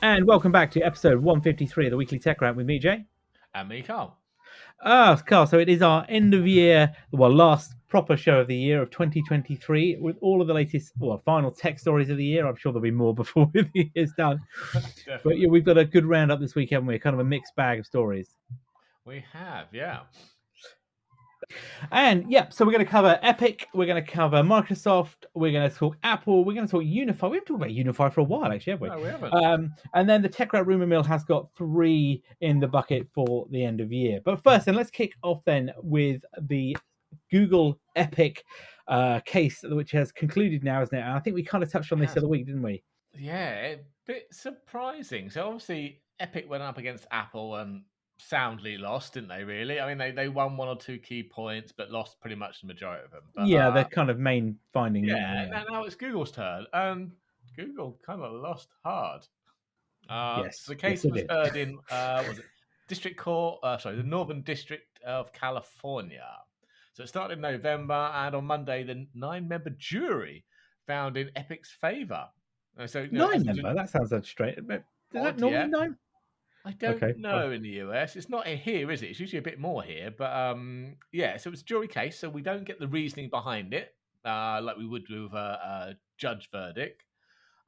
And welcome back to episode 153 of the Weekly Tech Rant with me, Jay. And me, Carl. Carl, so it is our end of year, last proper show of the year of 2023 with all of the latest, final tech stories of the year. I'm sure there'll be more before the year's done. But yeah, we've got a good roundup this week, haven't we? Kind of a mixed bag of stories. We have, yeah. And yeah, so we're going to cover Epic, we're going to cover Microsoft, we're going to talk Apple, we're going to talk Unify. We haven't talked about Unify for a while, actually, have we? No, we haven't. And then the Tech Rat Rumor Mill has got 3 in the bucket for the end of year. But first, then let's kick off then with the Google Epic case, which has concluded now, isn't it? And I think we kind of touched on this the other week, didn't we? Yeah, a bit surprising. So obviously, Epic went up against Apple and soundly lost, didn't they? Really? I mean, they won 1 or 2 key points, but lost pretty much the majority of them. But Yeah, the kind of main finding now. yeah, Yeah. now it's Google's turn, and Google kind of lost hard. Yes. So the case yes, was heard in was it District Court? The Northern District of California. So it started in November, and on Monday, the 9-member jury found in Epic's favour. So 9-member. That sounds straight. Is that normally 9? I don't know in the US. It's not here, is it? It's usually a bit more here. But yeah, so it's a jury case, so we don't get the reasoning behind it, like we would with a judge verdict.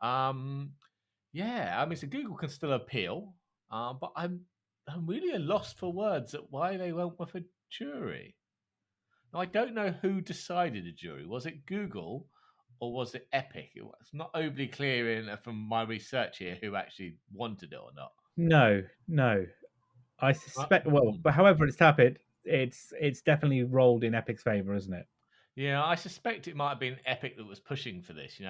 Yeah, I mean, so Google can still appeal, but I'm really lost for words at why they went with a jury. Now, I don't know who decided the jury. Was it Google or was it Epic? It's not overly clear from my research here who actually wanted it or not. No. I suspect. But however it's happened, it's definitely rolled in Epic's favor, isn't it? Yeah, I suspect it might have been Epic that was pushing for this.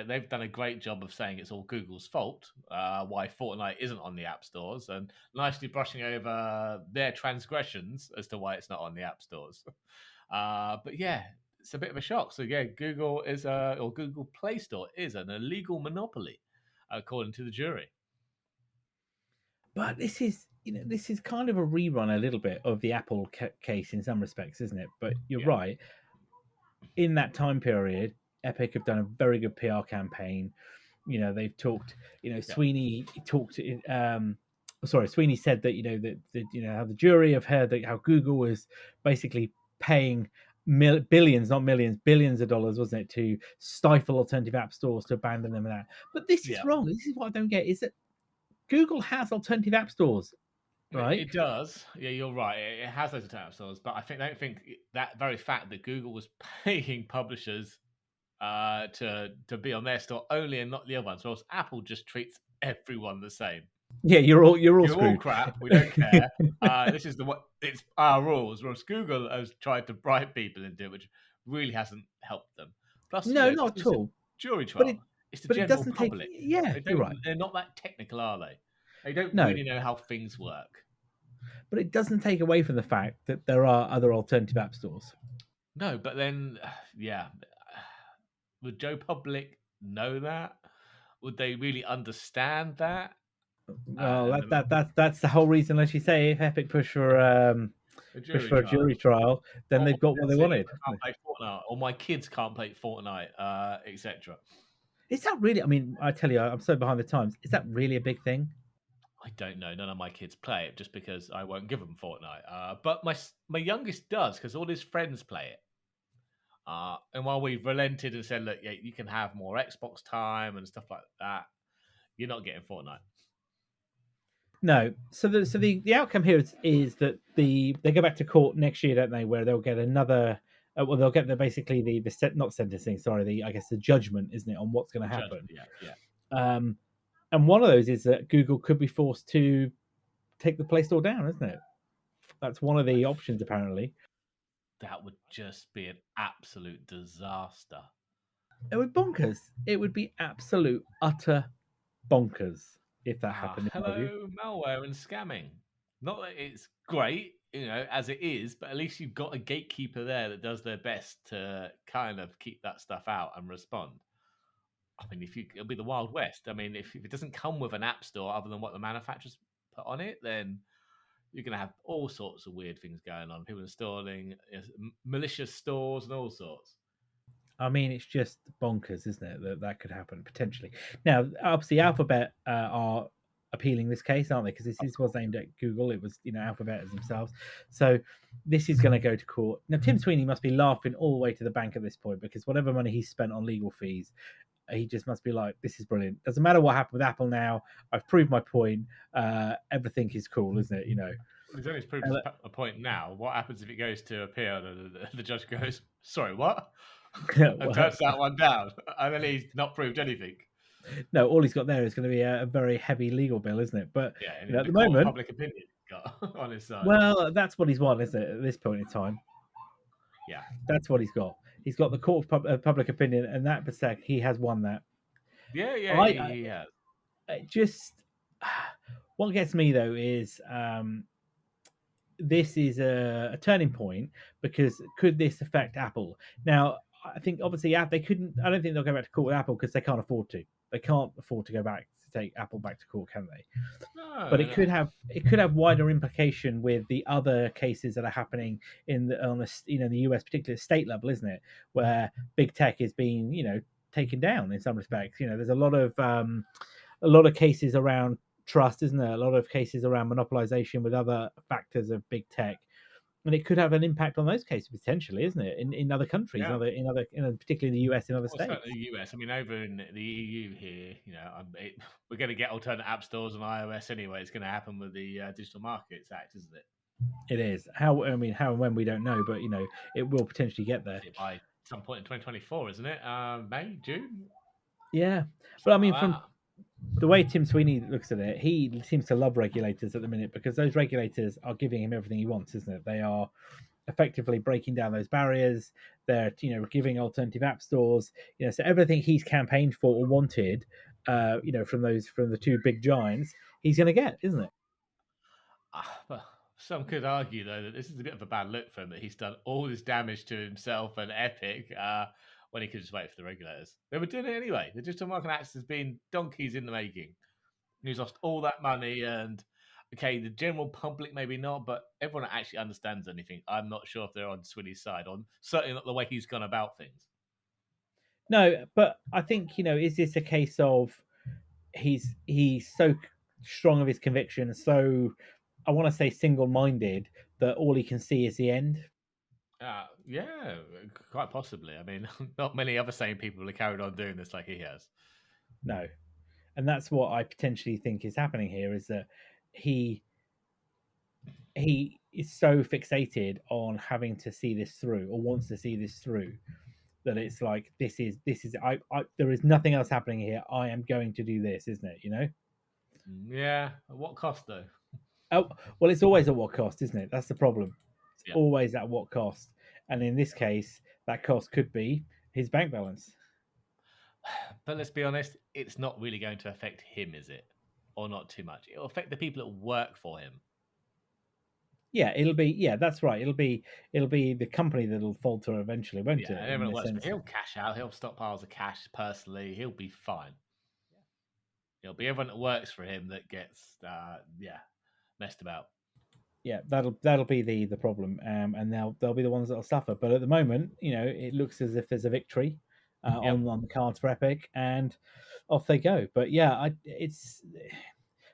They've done a great job of saying it's all Google's fault, why Fortnite isn't on the app stores, and nicely brushing over their transgressions as to why it's not on the app stores. But yeah, it's a bit of a shock. So yeah, Google Play Store is an illegal monopoly, according to the jury. But this is kind of a rerun a little bit of the Apple case in some respects, isn't it? But you're right. In that time period, Epic have done a very good PR campaign. They've talked. Sweeney talked. Sweeney said that how the jury have heard that how Google was basically paying billions, not millions, billions of dollars, wasn't it, to stifle alternative app stores, to abandon them and that. But this is wrong. This is what I don't get. Is that Google has alternative app stores, right? It does. Yeah, you're right. It has those app stores, but I don't think that very fact that Google was paying publishers to be on their store only and not the other ones, whereas Apple just treats everyone the same. Yeah, you're all screwed. All crap. We don't care. It's our rules. Whereas Google has tried to bribe people into it, which really hasn't helped them. Plus, no, not at all. Jury trial. It's the general public. You're right. They're not that technical, are they? They don't really know how things work. But it doesn't take away from the fact that there are other alternative app stores. No, but then, yeah, would Joe Public know that? Would they really understand that? Well, that's the whole reason. As you say, if Epic push for a jury trial, then they've got what they wanted. Can't play Fortnite, or my kids can't play Fortnite, etc. Is that really? I mean, I tell you, I'm so behind the times. Is that really a big thing? I don't know. None of my kids play it just because I won't give them Fortnite. But my youngest does because all his friends play it. And while we've relented and said, look, yeah, you can have more Xbox time and stuff like that, you're not getting Fortnite. No. So the outcome here is that they go back to court next year, don't they? Where they'll get another. They'll get basically the not sentencing. Sorry, I guess the judgment, isn't it, on what's going to happen? Yeah. And one of those is that Google could be forced to take the Play Store down, isn't it? That's one of the options, apparently. That would just be an absolute disaster. It would bonkers. It would be absolute, utter bonkers if that happened. Hello, malware and scamming. Not that it's great, as it is, but at least you've got a gatekeeper there that does their best to kind of keep that stuff out and respond. I mean, it'll be the Wild West. I mean, if it doesn't come with an app store other than what the manufacturers put on it, then you're going to have all sorts of weird things going on. People installing malicious stores and all sorts. I mean, it's just bonkers, isn't it? That could happen potentially. Now, obviously, Alphabet are appealing this case, aren't they? Because this was aimed at Google. It was, Alphabet as themselves. So this is going to go to court. Now, Tim Sweeney must be laughing all the way to the bank at this point, because whatever money he's spent on legal fees, he just must be like, this is brilliant. Doesn't matter what happened with Apple now. I've proved my point. Everything is cool, isn't it? Well, he's only proved a point now. What happens if it goes to appeal and the judge goes, sorry, what? And turns that one down. And then he's not proved anything. No, all he's got there is going to be a very heavy legal bill, isn't it? But yeah, at the moment, public opinion got on his side. Well, that's what he's won, isn't it? At this point in time, yeah, that's what he's got. He's got the court of public opinion, and that percent he has won that. Yeah, he has. Just what gets me though is this is a turning point, because could this affect Apple? Now, I think obviously they couldn't. I don't think they'll go back to court with Apple because they can't afford to. They can't afford to go back to take Apple back to court, can they? No, but it could have wider implication with the other cases that are happening in the the US, particularly state level, isn't it? Where big tech is being taken down in some respects. There's a lot of cases around trust, isn't there? A lot of cases around monopolization with other factors of big tech, and it could have an impact on those cases potentially, isn't it? In other countries, particularly in the US, in other states. Certainly the US. I mean, over in the EU here, we're going to get alternate app stores on iOS anyway. It's going to happen with the Digital Markets Act, isn't it? It is. How and when we don't know, but it will potentially get there by some point in 2024, isn't it? May, June. Yeah, but I mean, from the way Tim Sweeney looks at it, he seems to love regulators at the minute, because those regulators are giving him everything he wants, isn't it? They are effectively breaking down those barriers. They're giving alternative app stores. So everything he's campaigned for or wanted, from the two big giants, he's going to get, isn't it? Some could argue though that this is a bit of a bad look for him, that he's done all this damage to himself and Epic when he could just wait for the regulators. They were doing it anyway. The Digital Market Act has been donkeys in the making. He's lost all that money, and okay, the general public maybe not, but everyone that actually understands anything, I'm not sure if they're on Sweeney's side, on certainly not the way he's gone about things. No, but I think is this a case of he's so strong of his conviction, so I want to say single-minded, that all he can see is the end? Yeah, quite possibly. I mean, not many other sane people have carried on doing this like he has. No, and that's what I potentially think is happening here, is that he is so fixated on having to see this through, or wants to see this through, that it's like this is I there is nothing else happening here. I am going to do this, isn't it? Yeah. At what cost though? Oh, well, it's always at what cost, isn't it? That's the problem. It's always at what cost. And in this case, that cost could be his bank balance. But let's be honest, it's not really going to affect him, is it? Or not too much. It'll affect the people that work for him. Yeah, that's right. It'll be the company that'll falter eventually, won't it? He'll cash out. He'll stock piles of cash personally. He'll be fine. It'll be everyone that works for him that gets messed about. Yeah, that'll be the problem, and they'll be the ones that'll suffer. But at the moment, it looks as if there's a victory on the cards for Epic, and off they go. But yeah, it's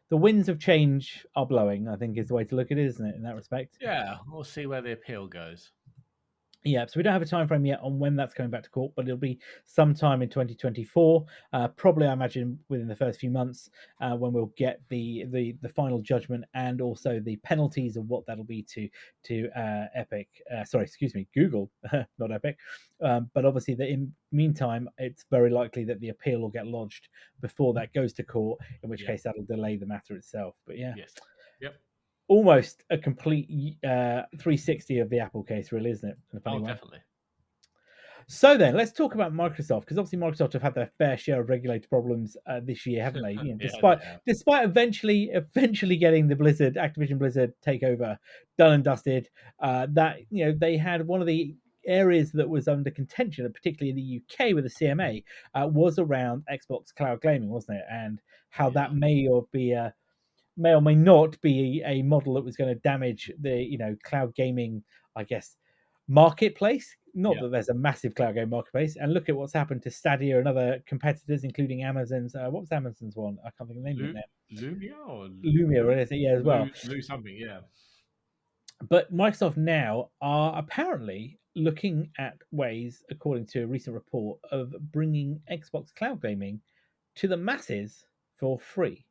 the winds of change are blowing, I think, is the way to look at it, isn't it, in that respect? Yeah, we'll see where the appeal goes. Yeah, so we don't have a time frame yet on when that's going back to court, but it'll be sometime in 2024. Probably, I imagine, within the first few months, when we'll get the final judgment, and also the penalties of what that'll be to Epic. Google, not Epic. But obviously, in meantime, it's very likely that the appeal will get lodged before that goes to court, in which case that'll delay the matter itself. But yeah. Yes. Yep. Almost a complete 360 of the Apple case, really, isn't it? Definitely. So then, let's talk about Microsoft, because obviously Microsoft have had their fair share of regulator problems this year, haven't they? Despite eventually getting the Activision Blizzard takeover done and dusted, that they had one of the areas that was under contention, particularly in the UK with the CMA, was around Xbox cloud gaming, wasn't it? And how that may or may not be a model that was going to damage the cloud gaming, I guess, marketplace. Not Yeah. that there's a massive cloud game marketplace. And look at what's happened to Stadia and other competitors, including Amazon's. What was Amazon's one? I can't think of the name of it now. Lumia or Lumia or anything, yeah, as well. Lu something, yeah. But Microsoft now are apparently looking at ways, according to a recent report, of bringing Xbox cloud gaming to the masses for free.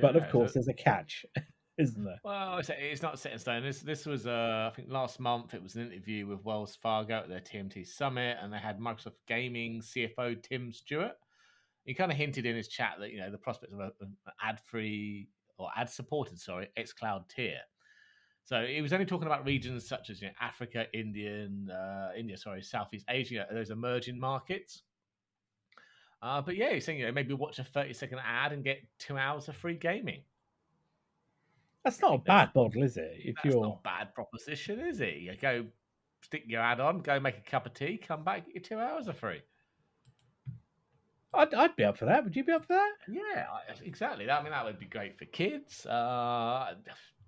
But of Yeah. course, there's a catch, isn't there? Well, it's not set in stone. This was I think last month. It was an interview with Wells Fargo at their TMT summit, and they had Microsoft Gaming CFO Tim Stewart. He kind of hinted in his chat that the prospects of an ad-free or ad-supported, xCloud tier. So he was only talking about regions such as Africa, Southeast Asia, those emerging markets. But yeah, he's saying maybe watch a 30-second ad and get 2 hours of free gaming. That's not a bad model, is it? If That's you're not a bad proposition, is it? You go stick your ad on, go make a cup of tea, come back, get your 2 hours of free. I'd be up for that. Would you be up for that? Yeah, exactly. I mean, that would be great for kids.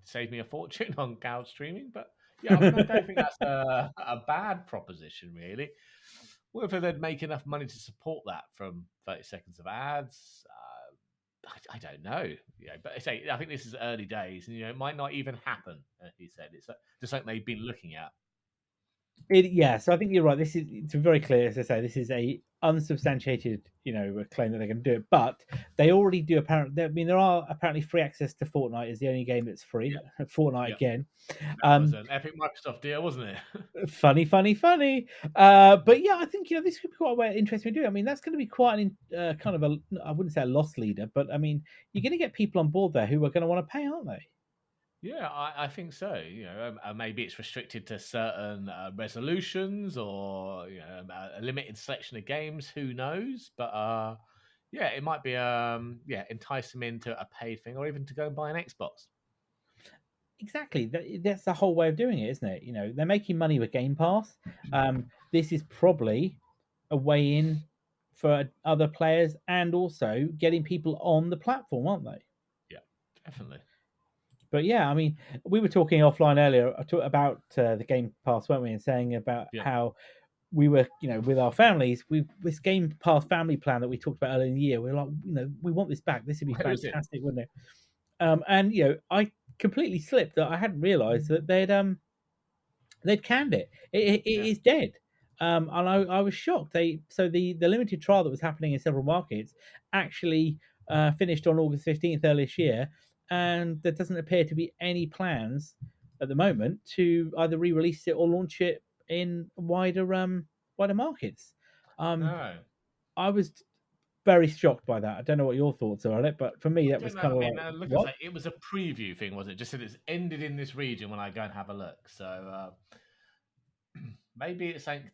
Save me a fortune on cloud streaming, but yeah, I mean, I don't think that's a bad proposition, really. Whether they'd make enough money to support that from 30 seconds of ads, I don't know. But I think this is early days, and it might not even happen. He said it's just something they've been looking at. So I think you're right. It's very clear, as I say, this is a unsubstantiated, claim that they're going to do it. But they already do apparently. I mean, there are apparently free access to Fortnite is the only game that's free. Yeah, Fortnite yeah. again. That was an epic Microsoft deal, wasn't it? Funny. But yeah, I think this could be quite a interesting to do. I mean, that's going to be quite an kind of I wouldn't say a loss leader, but I mean, you're going to get people on board there who are going to want to pay, aren't they? Yeah, I think so. Maybe it's restricted to certain resolutions or a limited selection of games. Who knows? But yeah, it might be entice them into a paid thing or even to go and buy an Xbox. Exactly. That's the whole way of doing it, isn't it? They're making money with Game Pass. This is probably a way in for other players and also getting people on the platform, aren't they? Yeah, definitely. But yeah, I mean, we were talking offline earlier about the Game Pass, weren't we? And saying about how we were, with our families, this Game Pass family plan that we talked about earlier in the year. We're like, we want this back. This would be fantastic, wouldn't it? And I completely slipped that I hadn't realised that they'd canned it. It is dead. And I was shocked. The limited trial that was happening in several markets actually finished on August 15th earlier this year, and there doesn't appear to be any plans at the moment to either re-release it or launch it in wider markets. No. I was very shocked by that. I don't know what your thoughts are on it, but for me, that was kind of like, what? It was a preview thing, was it? Just said it's ended in this region when I go and have a look. So maybe it's something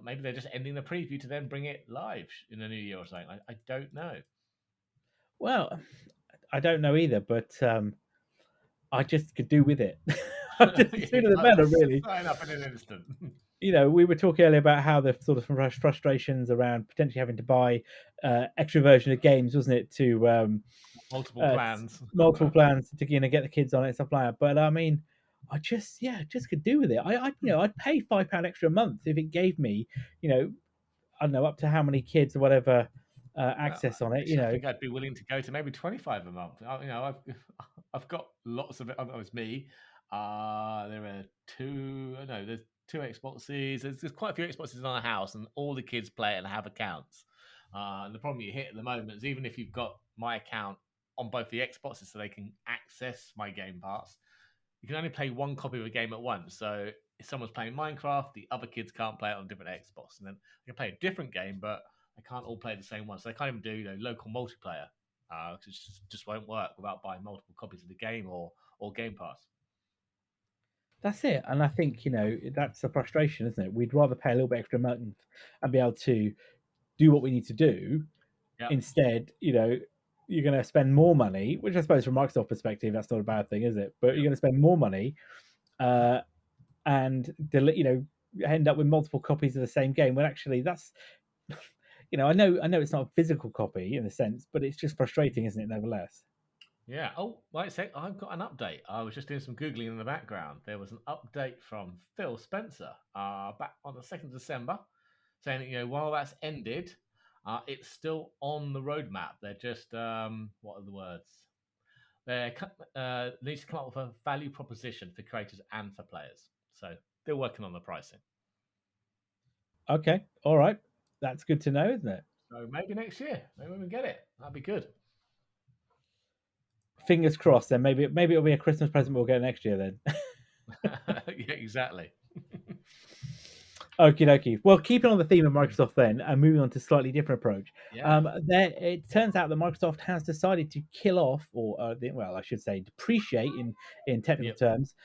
maybe they're just ending the preview to then bring it live in the new year or something. I don't know. Well, I don't know either, but I just could do with it. The sooner the better, really. Sign up in an instant. We were talking earlier about how the sort of frustrations around potentially having to buy extra version of games, wasn't it? To multiple plans to get the kids on it and stuff like that. But I mean, I just could do with it. I'd pay £5 extra a month if it gave me, I don't know, up to how many kids or whatever access on it. I think I'd be willing to go to maybe 25 a month. I've got lots of it. It was me. There are there's two Xboxes. There's quite a few Xboxes in our house, and all the kids play it and have accounts. And the problem you hit at the moment is even if you've got my account on both the Xboxes so they can access my Game Pass, you can only play one copy of a game at once. So if someone's playing Minecraft, the other kids can't play it on a different Xbox. And then they can play a different game, but they can't all play the same one. So they can't even do local multiplayer. Because it just won't work without buying multiple copies of the game or Game Pass. That's it. And I think, that's a frustration, isn't it? We'd rather pay a little bit extra a month and be able to do what we need to do. Yep. Instead, you're going to spend more money, which I suppose from Microsoft perspective, that's not a bad thing, is it? But you're going to spend more money and, end up with multiple copies of the same game when actually that's, I know it's not a physical copy in a sense, but it's just frustrating, isn't it, nevertheless? Yeah. Oh, wait a sec. I've got an update. I was just doing some Googling in the background. There was an update from Phil Spencer back on the 2nd of December saying that, while that's ended, it's still on the roadmap. They're just, what are the words? They need to come up with a value proposition for creators and for players. So they're working on the pricing. Okay, all right, that's good to know, isn't it? So maybe next year, maybe we get it. That'd be good. Fingers crossed. Then maybe it'll be a Christmas present we'll get next year. Then. Yeah, exactly. Okie dokie. Well, keeping on the theme of Microsoft then, and moving on to slightly different approach. Yeah. There, it turns out that Microsoft has decided to kill off, or well, I should say, depreciate in technical Yep. terms,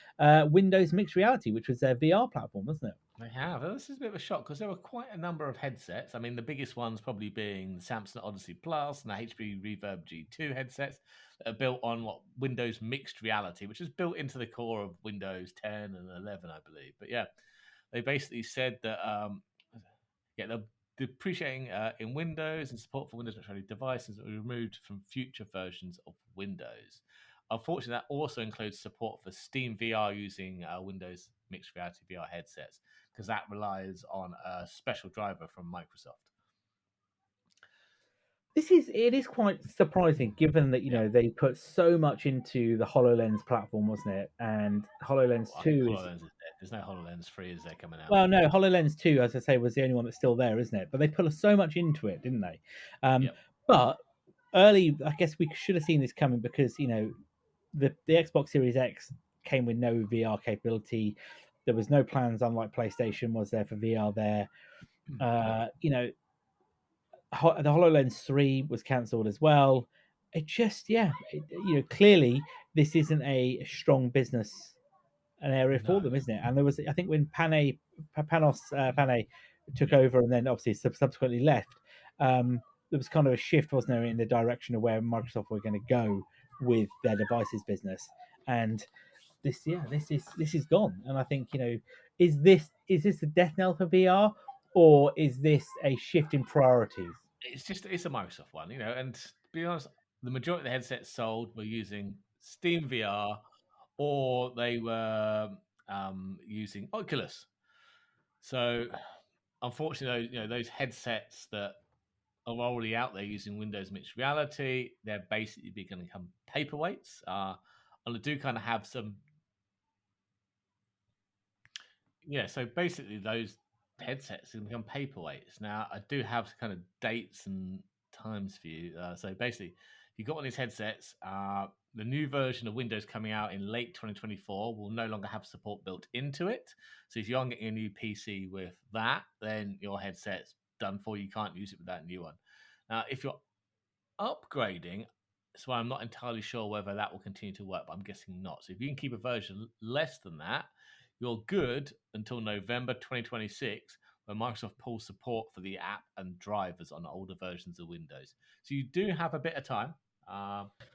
Windows Mixed Reality, which was their VR platform, wasn't it? They have. This is a bit of a shock because there were quite a number of headsets. I mean, the biggest ones probably being the Samsung Odyssey Plus and the HP Reverb G2 headsets that are built on what Windows Mixed Reality, which is built into the core of Windows 10 and 11, I believe. But yeah, they basically said that yeah, they're depreciating in Windows and support for Windows Mixed Reality devices that were removed from future versions of Windows. Unfortunately, that also includes support for Steam VR using Windows Mixed Reality VR headsets because that relies on a special driver from Microsoft. It is quite surprising given that Yeah. they put so much into the HoloLens platform, wasn't it? And HoloLens Well, I think 2 is HoloLens is dead. There's no HoloLens 3 is there coming out. well, no, HoloLens 2, as I say, was the only one that's still there, isn't it? But they put so much into it, didn't they? Yep. But early, I guess we should have seen this coming because the Xbox Series X came with no VR capability. There was no plans, unlike PlayStation, was there for VR there. Yep. The HoloLens 3 was cancelled as well. It just, yeah, clearly this isn't a strong business an area No. for them, isn't it? And there was, I think, when Pane took Yep. over and then obviously subsequently left, there was kind of a shift, wasn't there, in the direction of where Microsoft were going to go with their devices business. And this is gone. And I think is this the death knell for VR, or is this a shift in priorities? It's a Microsoft one, and to be honest, the majority of the headsets sold were using Steam VR or they were using Oculus. So unfortunately, those headsets that are already out there using Windows Mixed Reality, they're basically going to become paperweights. And I do kind of have some, yeah. So basically, those headsets can become paperweights. Now, I do have kind of dates and times for you. So basically, if you've got one of these headsets, the new version of Windows coming out in late 2024 will no longer have support built into it. So if you are getting a new PC with that, then your headset's done for you. You can't use it with that new one. Now, if you're upgrading, so I'm not entirely sure whether that will continue to work, but I'm guessing not. So if you can keep a version less than that, you're good until November 2026, when Microsoft pulls support for the app and drivers on older versions of Windows. So you do have a bit of time.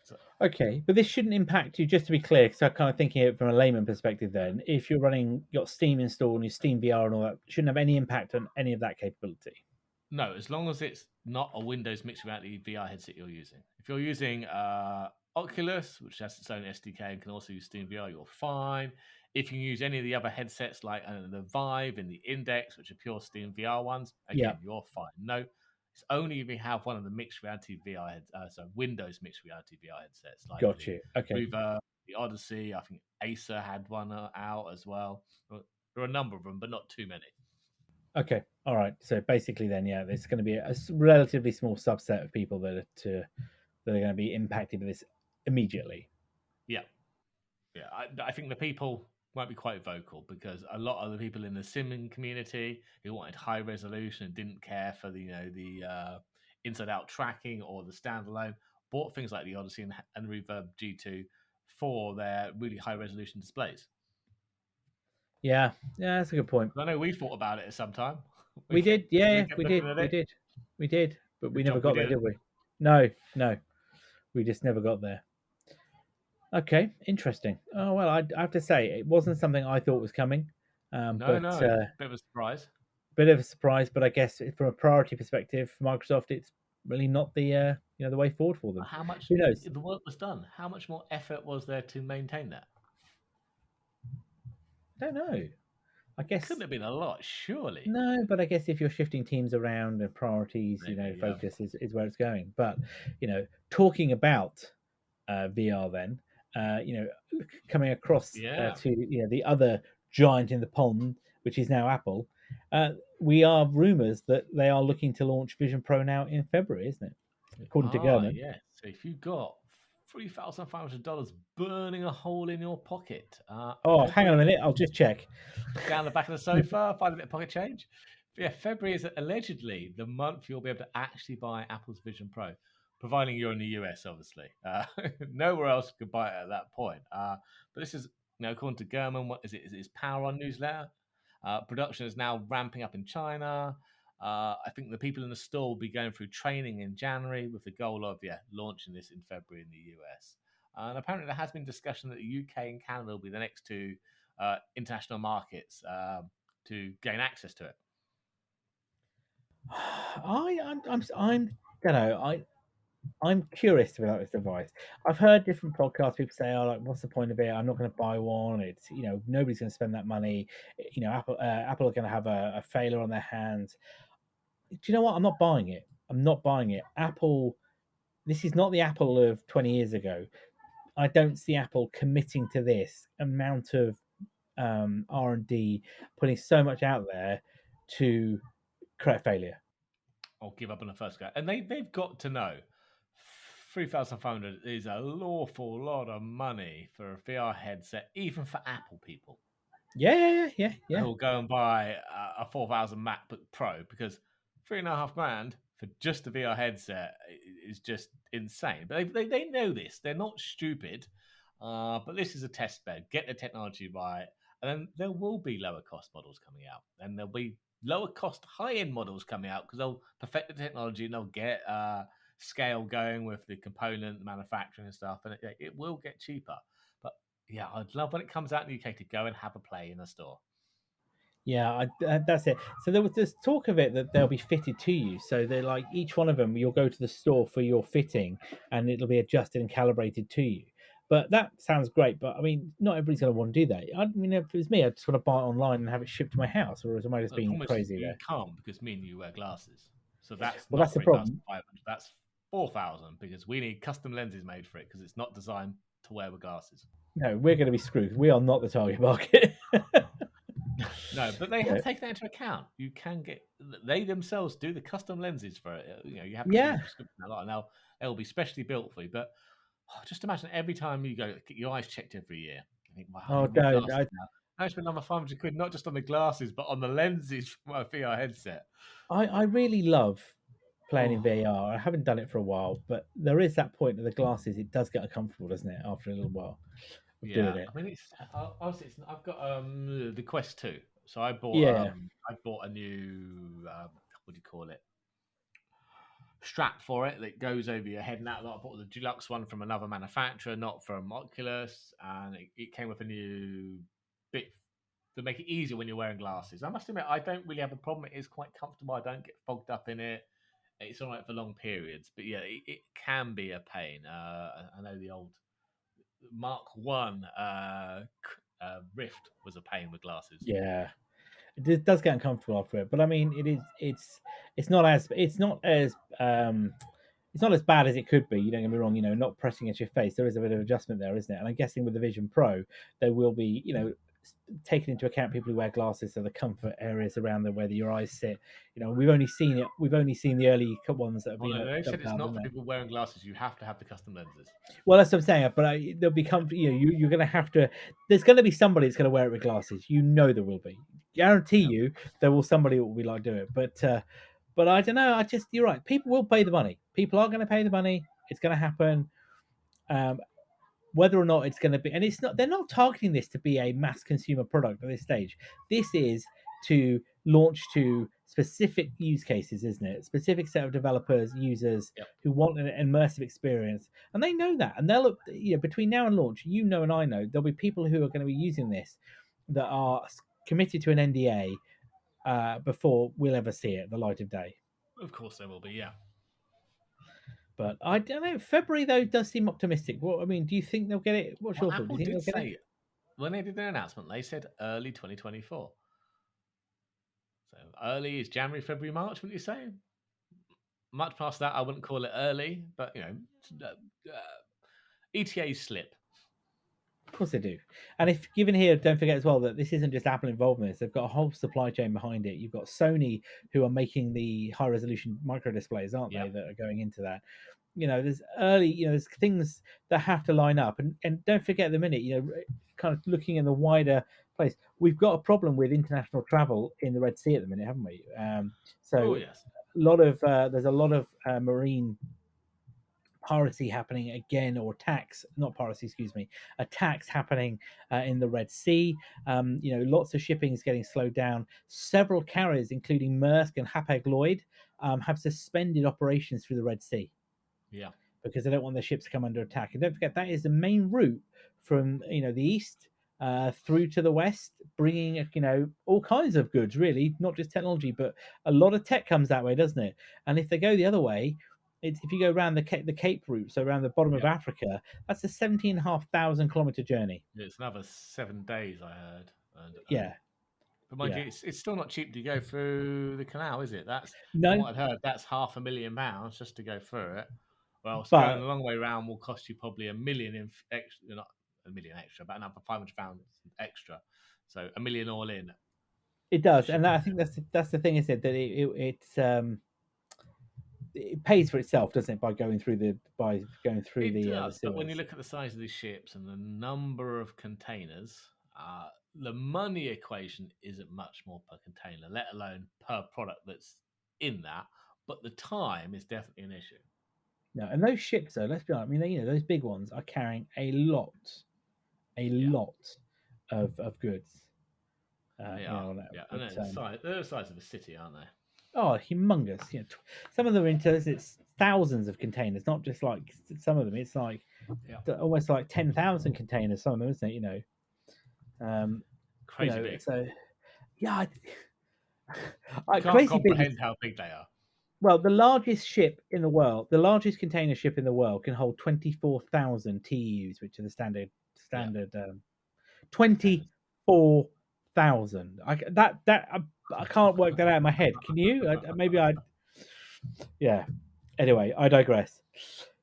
So Okay, but this shouldn't impact you. Just to be clear, because I'm kind of thinking it from a layman perspective. Then, if you're running, got Steam installed and your Steam VR and all that, shouldn't have any impact on any of that capability. no, as long as it's not a Windows mixed reality VR headset you're using. If you're using Oculus, which has its own SDK and can also use Steam VR, you're fine. If you use any of the other headsets like the Vive and the Index, which are pure Steam VR ones, Yeah, again, you're fine. No, it's only if you have one of the mixed reality VR so Windows mixed reality VR headsets like got the you. Okay, Reverb, the Odyssey. I think Acer had one out as well. There are a number of them, but not too many. okay, all right. So basically, then, yeah, there's going to be a relatively small subset of people that are going to be impacted by this immediately. Yeah. Yeah, I think the people might be quite vocal because a lot of the people in the simming community who wanted high resolution and didn't care for the inside out tracking or the standalone bought things like the Odyssey and Reverb G2 for their really high resolution displays. Yeah, yeah, that's a good point. I know we thought about it at some time. We did, yeah, We yeah, kept we looking did, at we it. did, we did, but we Good never job we got there, didn't. did we? No, no, we just never got there. Okay, interesting. Oh well, I have to say it wasn't something I thought was coming, No, but no, bit of a surprise. bit of a surprise. But I guess from a priority perspective, for Microsoft, it's really not the the way forward for them. How much Who knows? the work was done? How much more effort was there to maintain that? I don't know. I guess Couldn't have been a lot, surely. no, but I guess if you're shifting teams around and priorities, Maybe, yeah. focus is where it's going. But talking about VR, then coming across Yeah. to the other giant in the pond, which is now Apple. We are rumors that they are looking to launch Vision Pro now in February, isn't it? According to Gurman. Yeah. So if you got $3,500 burning a hole in your pocket, Oh, hang on a February minute. I'll just check. down the back of the sofa, find a bit of pocket change. But yeah, February is allegedly the month you'll be able to actually buy Apple's Vision Pro, providing you're in the US, obviously. Nowhere else you could buy it at that point. But this is, according to Gurman, what is it? Is it his Power On newsletter? Production is now ramping up in China. I think the people in the store will be going through training in January with the goal of launching this in February in the US. And apparently, there has been discussion that the UK and Canada will be the next two international markets to gain access to it. Don't know. I'm curious about this device. I've heard different podcasts. People say, "Oh, like, what's the point of it? I'm not going to buy one. It's nobody's going to spend that money. Apple are going to have a failure on their hands." Do you know what? I'm not buying it. I'm not buying it. Apple. This is not the Apple of 20 years ago. I don't see Apple committing to this amount of R&D, putting so much out there to create failure. I'll give up on the first go. And they've got to know 3,500 is a lawful lot of money for a VR headset, even for Apple people. Yeah. Who'll go and buy a 4,000 MacBook Pro because $3,500 for just a VR headset is just insane. But they know this. They're not stupid. But this is a test bed. Get the technology right, and then there will be lower cost models coming out, and there'll be lower cost high end models coming out because they'll perfect the technology and they'll get scale going with the component manufacturing and stuff, and it will get cheaper. But yeah, I'd love when it comes out in the UK to go and have a play in a store. Yeah, that's it. So there was this talk of it that they'll be fitted to you. So they're like each one of them, you'll go to the store for your fitting, and it'll be adjusted and calibrated to you. But that sounds great. But I mean, not everybody's going to want to do that. I mean, if it was me, I'd just want to buy it online and have it shipped to my house. Or am I just The being problem is crazy you there? can't because me and you wear glasses, so that's Well, that's not the problem. 3,500. That's 4,000 because we need custom lenses made for it because it's not designed to wear with glasses. No, we're going to be screwed. We are not the target market. No, but they have taken that into account. You can get they themselves do the custom lenses for it. You have to get a Yeah. prescription a lot, and they'll be specially built for you. But just imagine every time you go get your eyes checked every year. You think, wow, I Oh, need new don't. glasses now. I spend another 500 quid not just on the glasses but on the lenses for my VR headset. I really love playing in Oh, VR. I haven't done it for a while, but there is that point of the glasses. It does get uncomfortable, doesn't it? After a little while of doing yeah. it. I mean, it's honestly, I've got the Quest 2, so Yeah. I bought a new what do you call it? Strap for it that goes over your head. And that I bought the deluxe one from another manufacturer, not from Oculus, and it came with a new bit to make it easier when you're wearing glasses. I must admit, I don't really have a problem. It is quite comfortable. I don't get fogged up in it. It's all right for long periods, but yeah, it can be a pain. I know the old Mark One Rift was a pain with glasses. Yeah. It does get uncomfortable after it, but I mean, it's not as it's not as bad as it could be. You don't get me wrong. Not pressing at your face. There is a bit of adjustment there, isn't it? And I'm guessing with the Vision Pro, there will be taking into account people who wear glasses, so the comfort areas around them where your eyes sit. We've only seen it. We've only seen the early ones that have Well, been no, they said dubbed it's out, not haven't for they? people wearing glasses. You have to have the custom lenses. Well, that's what I'm saying. But there'll be comfort. You're going to have to. There's going to be somebody that's going to wear it with glasses. There will be. Guarantee Yeah. you, there will somebody that will be like do it. But I don't know. You're right. People will pay the money. People are going to pay the money. It's going to happen. Um, whether or not it's going to be, and it's not. They're not targeting this to be a mass consumer product at this stage. This is to launch to specific use cases, isn't it? Specific set of developers, users Yep. who want an immersive experience, and they know that. And they'll, between now and launch, and I know there'll be people who are going to be using this that are committed to an NDA before we'll ever see it the light of day. Of course there will be. Yeah. But I don't know. February though does seem optimistic. What I mean, do you think they'll get it? What's Well, your thought? Do Apple you think did they'll get it? say when they did their announcement, they said early 2024. So early is January, February, March. Wouldn't you say? Much past that, I wouldn't call it early, but ETA slip. Of course they do. And if given here, don't forget as well that this isn't just Apple involved in this. They've got a whole supply chain behind it. You've got Sony who are making the high resolution micro displays, aren't they? Yep. That are going into that. There's early, there's things that have to line up. And don't forget the minute, kind of looking in the wider place, we've got a problem with international travel in the Red Sea at the minute, haven't we? Oh So yes. there's a lot of marine piracy happening again, or attacks, not piracy, excuse me, attacks happening in the Red Sea. Lots of shipping is getting slowed down. Several carriers, including Maersk and Hapag-Lloyd, have suspended operations through the Red Sea Yeah. because they don't want their ships to come under attack. And don't forget, that is the main route from the east through to the west, bringing all kinds of goods. Really, not just technology, but a lot of tech comes that way, doesn't it? And if they go the other way, if you go around the Cape route, so around the bottom of Yep. Africa, that's a 17,500 kilometer journey. It's another 7 days, I heard. Yeah, But mind yeah. you, it's still not cheap to go through the canal, is it? That's from No, what I'd heard. That's £500,000 just to go through it. Well, it's going but the long way round will cost you probably a million in extra, not a million extra, but another £500 extra. So a million all in it to does, ship and it I think that's the thing, is it, that it pays for itself, doesn't it, by going through It the does, but when you Suez. look at the size of these ships and the number of containers, the money equation isn't much more per container, let alone per product that's in that. But the time is definitely an issue. No, and those ships, though, let's be honest. I mean, those big ones are carrying a Yeah, lot of goods. they are. On that. Yeah, and But they're the size of a city, aren't they? oh, humongous! Some of them are into it's thousands of containers, not just like some of them. It's like Yeah, almost like 10,000 containers. Some of them, isn't it? Um, crazy big. so yeah, You can't crazy big. comprehend how big they are. Well, the largest ship in the world, the largest container ship in the world, can hold 24,000 TEUs, which are the Yeah, standard containers. 24,000. I can't work that out in my head. Can you? Maybe I. Yeah. Anyway, I digress.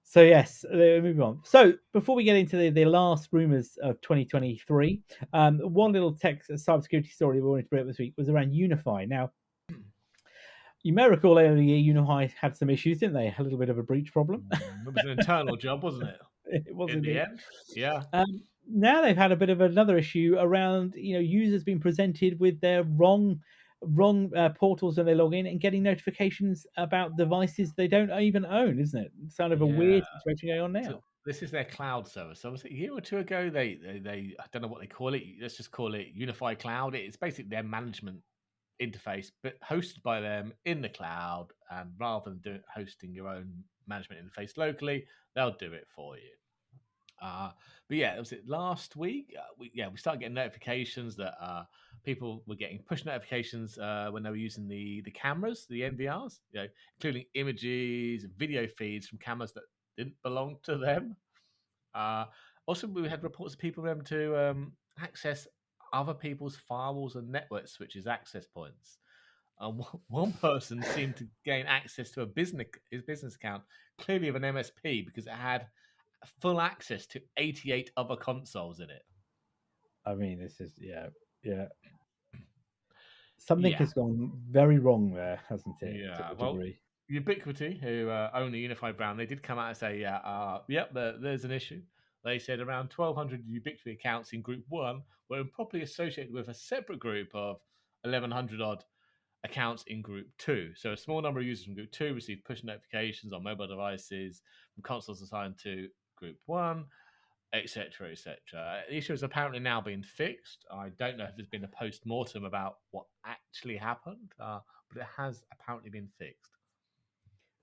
So yes, moving on. So before we get into the last rumors of 2023, one little tech cybersecurity story we wanted to bring up this week was around Unify. Now, you may recall earlier in the year, Unify had some issues, didn't they? A little bit of a breach problem. It was an internal job, wasn't it? It was In the indeed. end, yeah. Now they've had a bit of another issue around users being presented with their wrong portals when they log in and getting notifications about devices they don't even own, isn't it? It's kind of a Yeah. weird situation going on So now. this is their cloud service. So was it a year or two ago? They I don't know what they call it. Let's just call it Unified Cloud. It's basically their management interface, but hosted by them in the cloud. And rather than hosting your own management interface locally, they'll do it for you. But yeah, was it last week? We started getting notifications that people were getting push notifications when they were using the cameras, the NVRs, including images and video feeds from cameras that didn't belong to them. Uh, Also, we had reports of people being able to access other people's firewalls and network switches access points. One person seemed to gain access to his business account, clearly of an MSP, because it had full access to 88 other consoles in it. I mean, this is yeah. Something Yeah, has gone very wrong there, hasn't it? To yeah. a Well, degree. Ubiquity, who own the Unified brand, they did come out and say, yep, there's an issue. They said around 1,200 Ubiquity accounts in Group 1 were improperly associated with a separate group of 1,100 odd accounts in Group 2. So a small number of users from Group 2 received push notifications on mobile devices from consoles assigned to Group 1, etc., etc. The issue has apparently now been fixed. I don't know if there's been a post mortem about what actually happened, but it has apparently been fixed.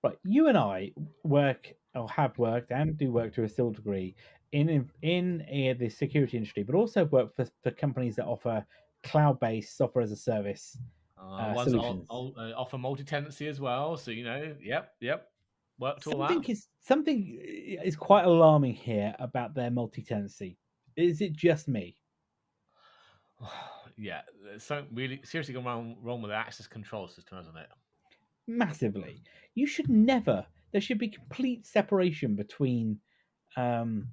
Right, you and I work or have worked and do work to a still degree in the security industry, but also work for companies that offer cloud-based software as a service Ones that solutions. offer multi tenancy as well. So, yep, yep. Worked all that. Something is quite alarming here about their multi-tenancy. Is it just me? Yeah, there's something really seriously going wrong with the access control system, hasn't it? Massively. You should never. There should be complete separation um,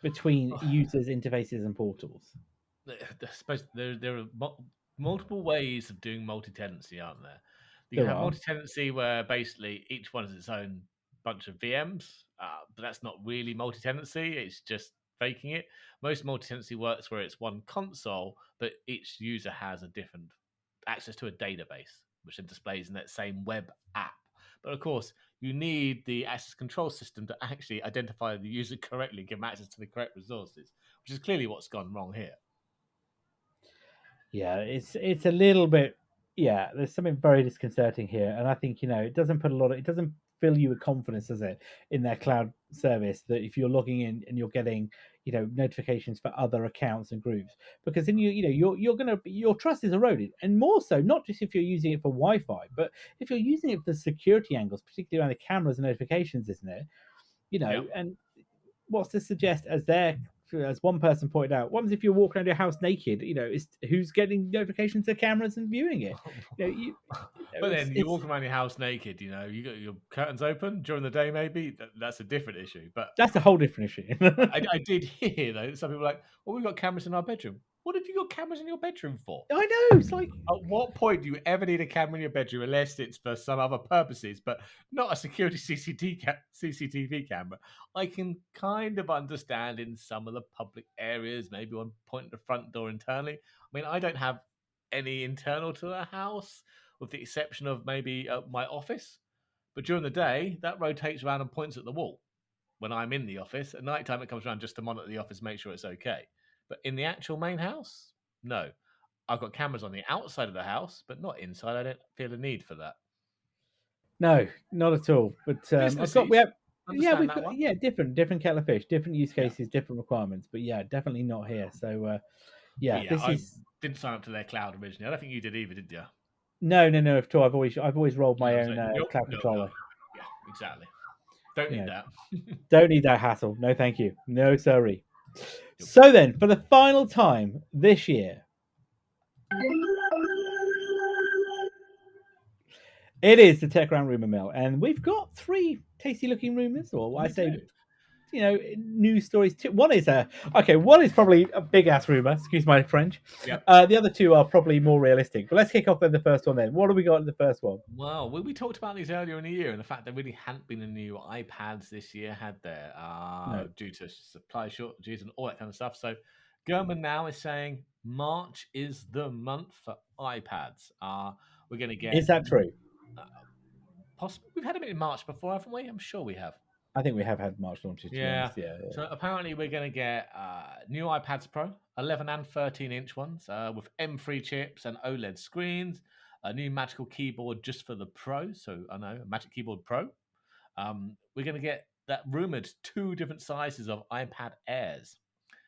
between users, interfaces, and portals. I suppose there are multiple ways of doing multi-tenancy, aren't there? You can There have are. multi-tenancy where basically each one is its own bunch of VMs, but that's not really multi-tenancy. It's just faking it. Most multi-tenancy works where it's one console, but each user has a different access to a database, which then displays in that same web app. But of course, you need the access control system to actually identify the user correctly, give them access to the correct resources, which is clearly what's gone wrong here. Yeah, it's a little bit. Yeah, there's something very disconcerting here, and I think it doesn't put a lot of it doesn't fill you with confidence, does it, in their cloud service that if you're logging in and you're getting notifications for other accounts and groups, because then you're gonna your trust is eroded, and more so not just if you're using it for Wi-Fi, but if you're using it for security angles, particularly around the cameras and notifications, isn't it? Yeah. And what's to suggest, as one person pointed out, what happens if you're walking around your house naked? Is who's getting notifications to cameras and viewing it? You know, you, But then you it's walk around your house naked, you got your curtains open during the day, maybe. That's a different issue. But that's a whole different issue. I did hear, though, some people are like, well, we've got cameras in our bedroom. What have you got cameras in your bedroom for? I know. It's like, At what point do you ever need a camera in your bedroom unless it's for some other purposes, but not a security CCTV camera? I can kind of understand in some of the public areas, maybe one point at the front door internally. I mean, I don't have any internal to the house, with the exception of maybe my office. But during the day, that rotates around and points at the wall when I'm in the office. At night time, it comes around just to monitor the office, make sure it's okay. But in the actual main house, no. I've got cameras on the outside of the house, but not inside. I don't feel a need for that. no, not at all. But we Businesses have, yeah, understand we've that got, one. yeah, different kettle of fish, different use Yeah, cases, different requirements. But yeah, definitely not here. So but yeah, yeah, this I is didn't sign up to their cloud originally. I don't think you did either, did you? no at all. I've always rolled No, my so own nope, cloud nope, nope. controller. Yeah, exactly. Don't You need know, that. don't need that hassle. No, thank you. No, sorry. Nope. So then, for the final time this year, it is the Tech Round Rumor Mill, and we've got three tasty-looking rumors, or I We say, do. news stories. One is one is probably a big ass rumor. Excuse my French. Yep. The other two are probably more realistic. But let's kick off with the first one then. What do we got in the first one? Well, we talked about these earlier in the year, and the fact there really hadn't been any new iPads this year, had there, No, due to supply shortages and all that kind of stuff. So, German now is saying March is the month for iPads. We're going to is get that true? uh, possibly we've had them in March before, haven't we? I'm sure we have. I think we have had March launches. To be Yeah. honest, yeah. So apparently we're going to get new iPads Pro, 11 and 13-inch ones, with M3 chips and OLED screens. A new magical keyboard just for the Pro. So I know Magic Keyboard Pro. We're going to get that rumored two different sizes of iPad Airs.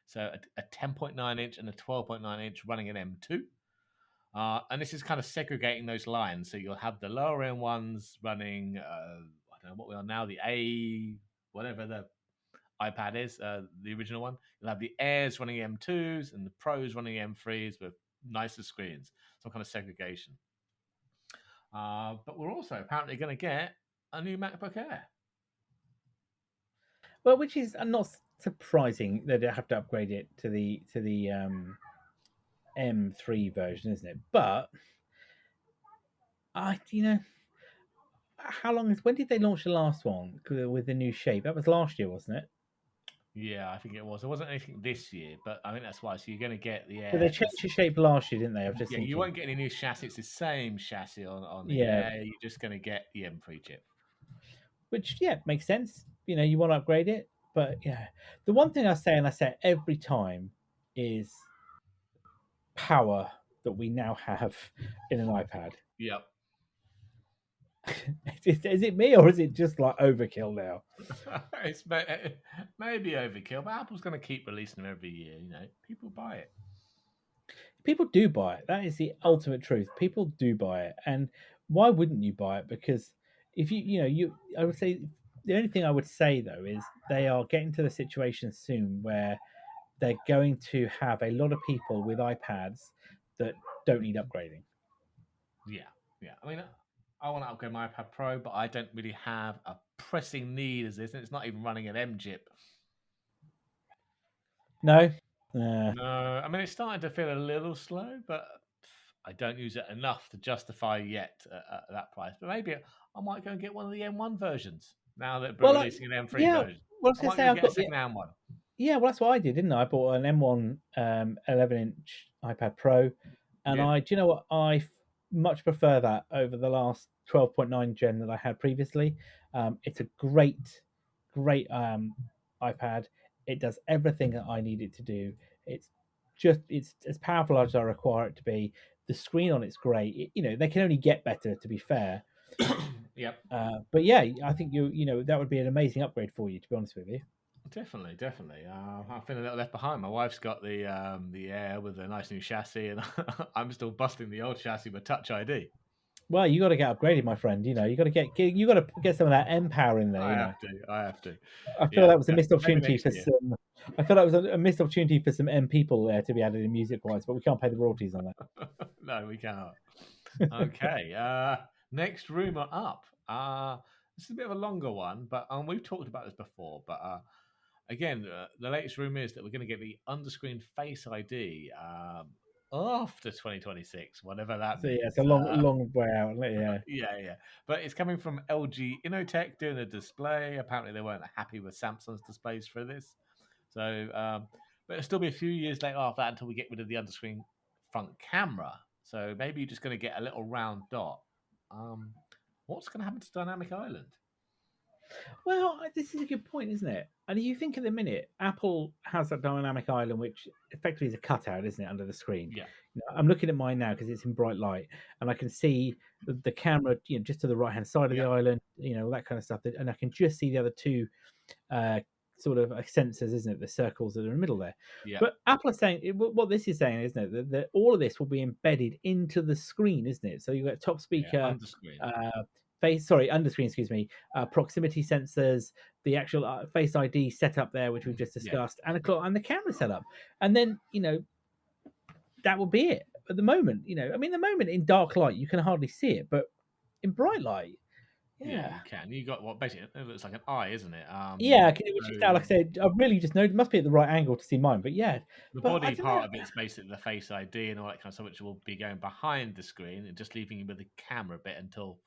So a 10.9-inch and a 12.9-inch running an M2. And this is kind of segregating those lines. So you'll have the lower end ones running, I don't know what we are now, the A, whatever the iPad is, the original one. You'll have the Airs running M2s and the Pros running M3s with nicer screens. Some kind of segregation. But we're also apparently going to get a new MacBook Air. Well, which is not surprising that they have to upgrade it to the M3 version, isn't it? But I, how long is when did they launch the last one with the new shape? That was last year, wasn't it? Yeah, I think it was. There wasn't anything this year, but I think that's why. So you're going to get the But they Air. changed the shape last year, didn't they? I was just Yeah, you thinking. won't get any new chassis. It's the same chassis on the Yeah, Air. You're just going to get the M3 chip. which makes sense. You want to upgrade it, but yeah, the one thing I say, and I say it every time, is power that we now have in an iPad. Yep. Is it me or is it just like overkill now? It's maybe overkill, but Apple's going to keep releasing them every year. People buy it. People do buy it. That is the ultimate truth. People do buy it, and why wouldn't you buy it? Because if I would say the only thing I would say though is they are getting to the situation soon where they're going to have a lot of people with iPads that don't need upgrading. Yeah, yeah. I mean, I want to upgrade my iPad Pro, but I don't really have a pressing need as this, and it's not even running an M chip. No, No, I mean it's starting to feel a little slow, but I don't use it enough to justify yet at that price. But maybe I might go and get one of the M1 versions now that we're well, releasing an M3 yeah. version. Well, I was I gonna might say go I've get a got the second-hand one. yeah. Well, that's what I did, didn't I? I bought an M1 11-inch iPad Pro, and Yeah, do you know what? Much prefer that over the last 12.9 gen that I had previously. It's a great iPad. It does everything that I need it to do. It's it's as powerful as I require it to be. The screen on it's great. They can only get better, to be fair. yep. But yeah, I think that would be an amazing upgrade for you. To be honest with you. Definitely, definitely. I'm feeling a little left behind. My wife's got the Air with a nice new chassis, and I'm still busting the old chassis with Touch ID. Well, you got to get upgraded, my friend. You got to you got to get some of that M power in there. I have to. I have to. I feel Yeah, that was a missed definitely. Maybe opportunity next for year. some. I feel that was a missed opportunity for some M people there to be added in music wise, but we can't pay the royalties on No, we cannot. that. Okay. Next rumor up. This is a bit of a longer one, but we've talked about this before. But again, the latest rumor is that we're going to get the underscreen Face ID after 2026, whatever that So yeah, it's means. a long way out. Yeah. Yeah, yeah. But it's coming from LG Innotek doing a display. Apparently, they weren't happy with Samsung's displays for this. So, but it'll still be a few years later after that until we get rid of the underscreen front camera. So maybe you're just going to get a little round dot. Um, what's going to happen to Dynamic Island? Well, this is a good point, isn't it? And you think at the minute, Apple has that dynamic island, which effectively is a cutout, isn't it, under the screen? Yeah, I'm looking at mine now because it's in bright light, and I can see the camera, just to the right hand side of the yeah, island, all that kind of stuff, and I can just see the other two uh, sort of sensors, isn't it? The circles that are in the middle there. yeah, But Apple is saying what this is saying, isn't it? That all of this will be embedded into the screen, isn't it? So you've got top yeah. speaker, Underscreen. underscreen, excuse me, proximity sensors, the actual Face ID setup there, which we've just Yeah, discussed, and the camera setup, and then that will be it. At the moment, the moment in dark light you can hardly see it, but in bright light, yeah. yeah. You can. You got what basically it looks like an eye, isn't it? Yeah, which is now, So like I said, I really just know it must be at the right angle to see mine. But yeah, the but I body don't know. part of it's basically the Face ID and all that kind of stuff, which will be going behind the screen and just leaving you with the camera bit until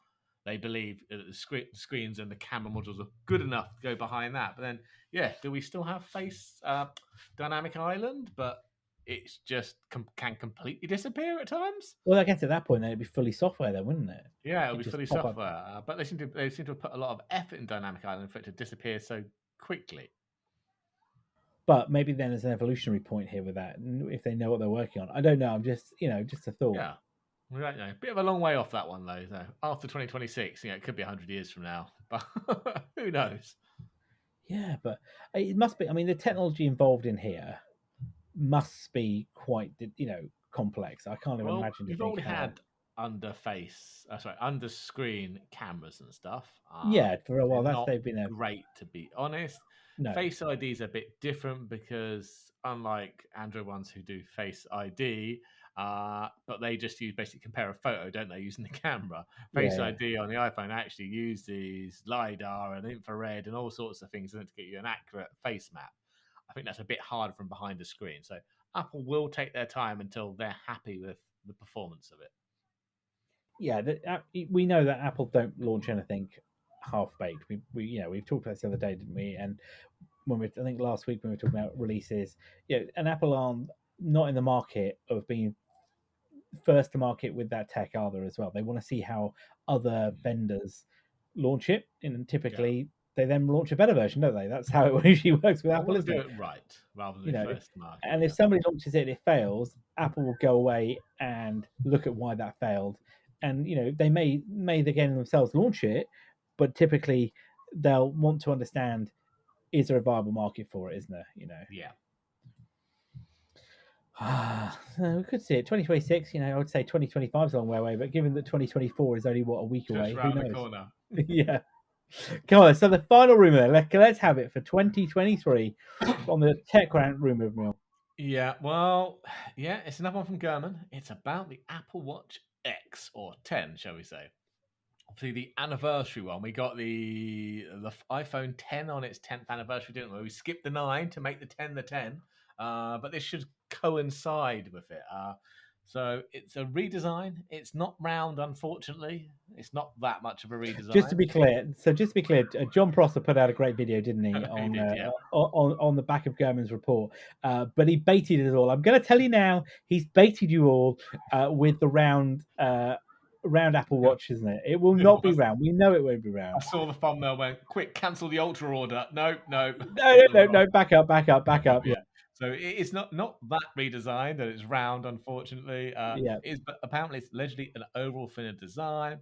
they believe that the screens and the camera modules are good enough to go behind that. But then, yeah, do we still have Face Dynamic Island? But it's just can completely disappear at times. Well, I guess at that point then it'd be fully software, then, wouldn't it? Yeah, it'll It be just fully pop up. software, but they seem to have put a lot of effort in Dynamic Island for it to disappear so quickly. But maybe then there's an evolutionary point here with that, if they know what they're working on. I don't know. I'm just, just a thought. Yeah, we don't know. Bit of a long way off that one though. So after 2026, it could be 100 years from now, but who knows? Yeah, but it must be. I mean, the technology involved in here must be quite, complex. I can't even Well, imagine to you've think already how. had under screen cameras and stuff. Yeah, for a They're while not they've been a great to be honest. no. Face ID is a bit different because unlike Android ones who do Face ID, but they just use basically compare a photo, don't they, using the camera? Yeah, Face yeah. ID on the iPhone actually uses LiDAR and infrared and all sorts of things in it to get you an accurate face map. I think that's a bit harder from behind the screen. So Apple will take their time until they're happy with the performance of it. Yeah, we know that Apple don't launch anything half baked. We've talked about this the other day, didn't we? And I think last week when we were talking about releases, and Apple are not in the market of being first to market with that tech, are there as well? They want to see how other vendors launch it, and Yeah. typically they then launch a better version, don't they? That's how it usually works with They Apple, want to isn't do it? it right rather than You know, first market. and if Yeah. somebody launches it and it fails, Apple will go away and look at why that failed, and they may again themselves launch it, but typically they'll want to understand, is there a viable market for it? Isn't there? Yeah. So we could see it 2026. I would say 2025 is a long way away, but given that 2024 is only a week Just away, who round the knows? corner. Yeah. Come on. So the final rumor, let's have it for 2023 on the tech rant rumor mill. Yeah, well, yeah, it's another one from Gurman. It's about the Apple Watch X or 10, shall we say. Obviously, the anniversary one. We got the iPhone 10 on its 10th anniversary, didn't we? We skipped the 9 to make the 10 the 10. But this should coincide with it. So it's a redesign. It's not round, unfortunately. It's not that much of a Just to redesign. be clear, John Prosser put out a great video, didn't he, He on did, yeah. on the back of Gurman's report? But he baited us all. I'm going to tell you now, he's baited you all with the round Apple Yeah, Watch, isn't it? It will it not be was. round. We know it won't be I round. saw the thumbnail, went quick, cancel the Ultra order. No, no, No, that no, was no, wrong. no. Back up, back up, back up. Yeah, Yeah. So it's not that redesigned that it's round, unfortunately. yeah. It is, but apparently it's allegedly an overall thinner design.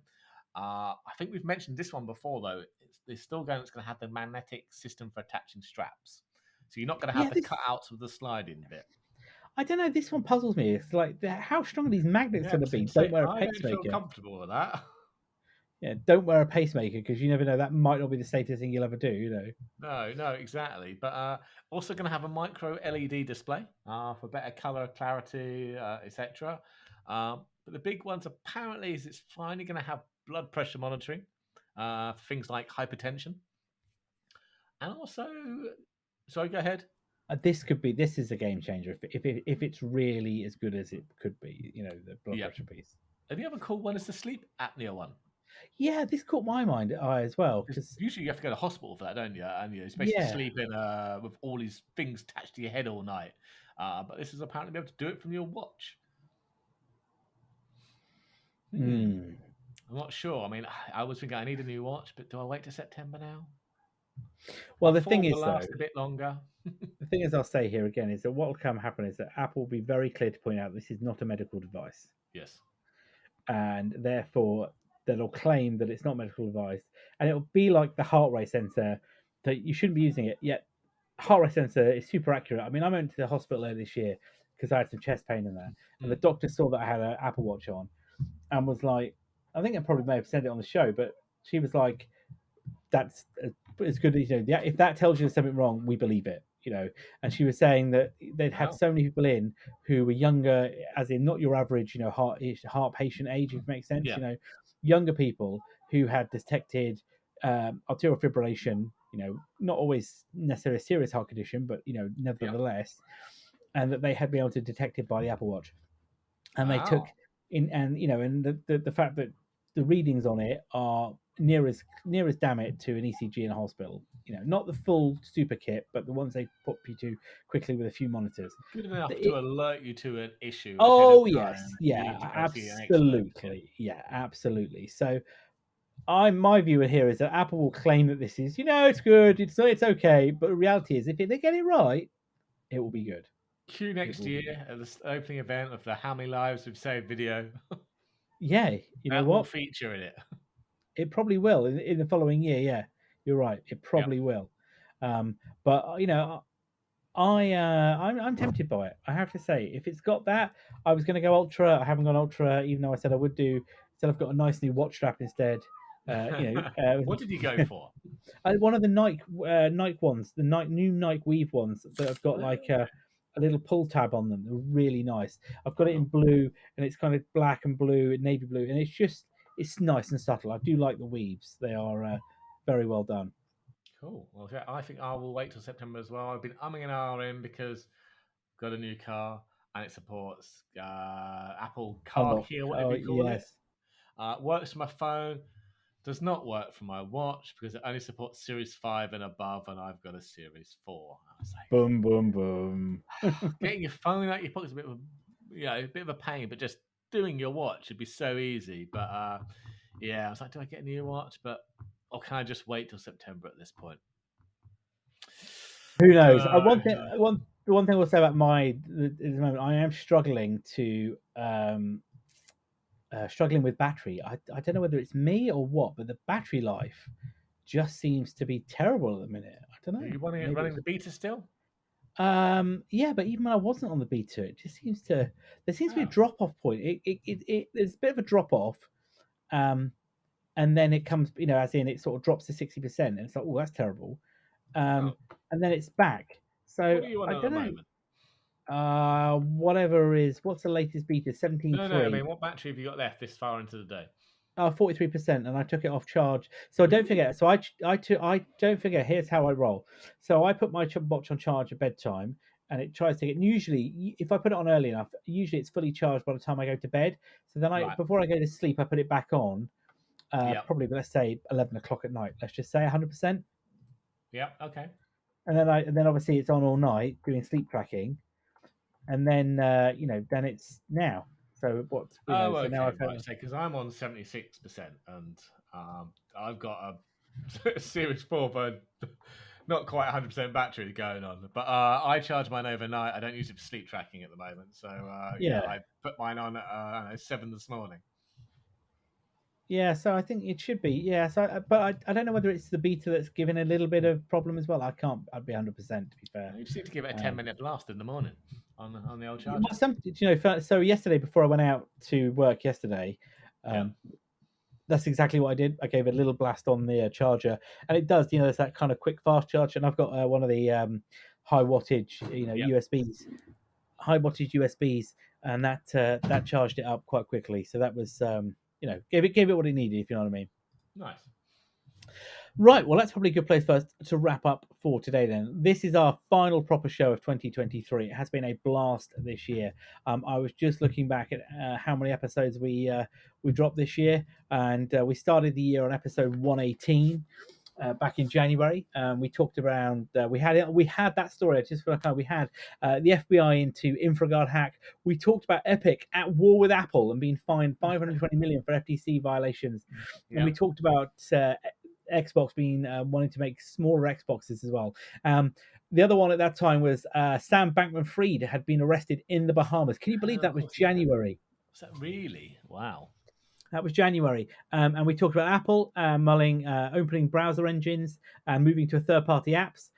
I think we've mentioned this one before, though. It's still going. It's going to have the magnetic system for attaching straps, so you're not going to have Yeah, the this cutouts of the sliding bit. I don't know. This one puzzles me. It's like how strong are these magnets Yeah, going to so be? say Don't wear a I don't feel pacemaker. comfortable with that. Yeah, don't wear a pacemaker because you never know. That might not be the safest thing you'll ever do. No, no, exactly. But also going to have a micro LED display for better color clarity, etc. But the big ones apparently is it's finally going to have blood pressure monitoring for things like hypertension, and also. Sorry, go ahead. This is a game changer if it's really as good as it could be. The blood Yeah. pressure piece. And the other cool one is the sleep apnea one. Yeah, this caught my mind eye as well Because because usually you have to go to hospital for that, don't you? And it's basically yeah, sleeping with all these things attached to your head all night. But this is apparently be able to do it from your watch. Hmm. mm. I'm not sure. I mean, I was thinking I need a new watch, but do I wait to September now? Well, My the thing phone will is though, last a bit longer. I'll say here again is that what will come happen is that Apple will be very clear to point out this is not a medical device, Yes. and therefore they'll claim that it's not a medical device, and it'll be like the heart rate sensor that you shouldn't be using it yet. Heart rate sensor is super accurate. I mean, I went to the hospital earlier this year because I had some chest pain in there, and the Mm. doctor saw that I had an Apple Watch on, and was like, I think I probably may have said it on the show, but she was like, "That's as good as if that tells you something wrong, we believe it." And she was saying that they'd had Wow. so many people in who were younger, as in not your average, heart patient age, if it makes sense. Yeah. Younger people who had detected arterial fibrillation. Not always necessarily a serious heart condition, but Yeah. nevertheless, and that they had been able to detect it by the Apple Watch, and they took Wow. in, and the fact that the readings on it are near as damn it to an ECG in a hospital. Not the full super kit, but the ones they put you to quickly with a few monitors. Good enough to It, alert you to an issue ahead of oh yes, time. You yeah, need to go see an expert. Yeah. absolutely, yeah, absolutely. So my view here is that Apple will claim that this is, it's good, it's okay, but the reality is, if they get it right, it will be good. Q It next will be year good. at the opening event of the How Many Lives We've Saved video. Yeah, you know That will what? feature in it. It probably will in the following year. Yeah, you're right. It Yeah. probably will. But I'm tempted by it. I have to say, if it's got that, I was going to go ultra. I haven't gone ultra, even though I said I would do. Instead, I've got a nice new watch strap instead. What did you go for? One of the Nike ones, the new Nike Weave ones that have got Oh, like a little pull tab on them. They're really nice. I've got it in oh, blue, and it's kind of black and blue, and navy blue, and it's nice and subtle. I do like the weaves. They are very well done. cool. Well, yeah, I think I will wait till September as well. I've been umming and ahhing because I've got a new car and it supports Apple Car Unlock. Key or whatever Oh you call it. yes. Works for my phone, does not work for my watch because it only supports Series 5 and above, and I've got a Series 4. I was like, Boom, boom, boom. getting your phone out your pocket is a bit of a pain, but just doing your watch would be so easy. But yeah, I was like, do I get a new watch? But or can I just wait till September at this point? Who Don't knows? know. The one thing I will say about my at the moment, I am struggling with battery. I don't know whether it's me or what, but the battery life just seems to be terrible at the minute. I don't Are know. you running Maybe running the beta still? Yeah, but even when I wasn't on the beta, it just seems to there seems to be a Oh, drop off point. There's a bit of a drop off, um, and then it comes, as in it sort of drops to 60%, and it's like, oh, that's terrible. oh. And then it's back. So What are you on I at the don't know. moment? What's the latest beta? No. I 17.3. mean, what battery have you got left this far into the day? 43%, and I took it off charge. So don't Ooh. forget. So I don't forget. Here's how I roll. So I put my watch on charge at bedtime, and it tries to get. Usually, if I put it on early enough, usually it's fully charged by the time I go to bed. So then Right. before I go to sleep, I put it back on. Yep. Probably, let's say 11 o'clock at night. Let's just say 100%, Yep. Okay. and then obviously it's on all night doing sleep tracking, and then then it's now. So Oh, so now okay. I've had. Right. So, because I'm on 76%, and I've got a Series 4, but not quite 100% battery going on. But I charge mine overnight. I don't use it for sleep tracking at the moment. So, yeah, Yeah. I put mine on at I don't know, 7 this morning. Yeah, so I think it should be. Yeah, so but I don't know whether it's the beta that's giving a little bit of problem as well. I'd be 100% to be fair. You just need to give it a 10 Um, minute blast in the morning on the old yeah, charger. well, so yesterday before I went out to work yesterday, Yeah. that's exactly what I did. I gave it a little blast on the charger, and it does. There's that kind of quick fast charge, and I've got one of the high wattage, Yep. USBs, high wattage USBs, and that charged it up quite quickly. So that was gave it what it needed, if you know what I mean. Nice. Right, well, that's probably a good place for us to wrap up for today then. This is our final proper show of 2023. It has been a blast this year. I was just looking back at how many episodes we dropped this year, and we started the year on episode 118. Back in January, we talked around. We had that story. I just feel like we had the FBI into Infraguard hack. We talked about Epic at war with Apple and being fined 520 million for FTC violations, and we Yep. talked about Xbox being wanting to make smaller Xboxes as well. The other one at that time was Sam Bankman-Fried had been arrested in the Bahamas. Can you believe Of that was course he had. January? Was that really? Wow. That was January. And we talked about Apple mulling opening browser engines and moving to third-party apps.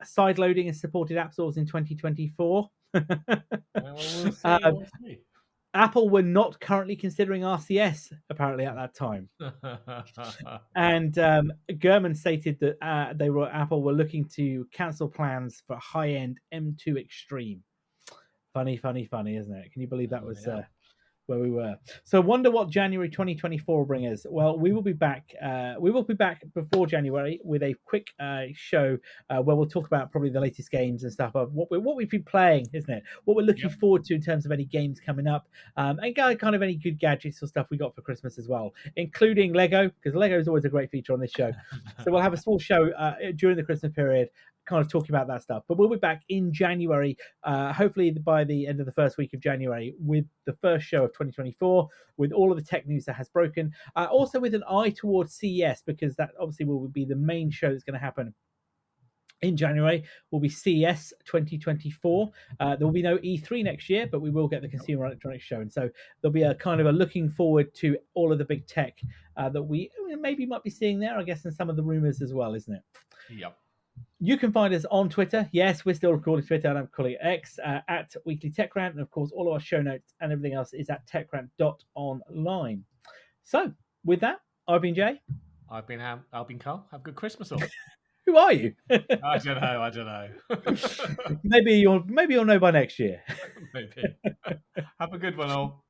Side-loading and supported app stores in 2024. Well, we'll see. We'll see. Apple were not currently considering RCS, apparently, at that time. And Gurman stated that Apple were looking to cancel plans for high-end M2 Extreme. Funny, isn't it? Can you believe that was Yeah. where we were? So wonder what January 2024 will bring us. Well, we will be back. We will be back before January with a quick show where we'll talk about probably the latest games and stuff of what we've been playing, isn't it? What we're looking Yep. forward to in terms of any games coming up, and kind of any good gadgets or stuff we got for Christmas as well, including Lego, because Lego is always a great feature on this show. So we'll have a small show during the Christmas period, kind of talking about that stuff. But we'll be back in January, hopefully by the end of the first week of January, with the first show of 2024, with all of the tech news that has broken. Also with an eye towards CES, because that obviously will be the main show that's going to happen in January. Will be CES 2024. There will be no E3 next year, but we will get the Consumer Electronics Show, and so there'll be a kind of a looking forward to all of the big tech that we maybe might be seeing there, I guess, and some of the rumors as well, isn't it? Yep. You can find us on Twitter. Yes, we're still recording Twitter, and I'm calling it X, at Weekly Tech Rant. And of course, all of our show notes and everything else is at techrant.online. So, with that, I've been Jay. I've been Carl. Have a good Christmas all. Who are you? I don't know. maybe you'll know by next year. Maybe. Have a good one all.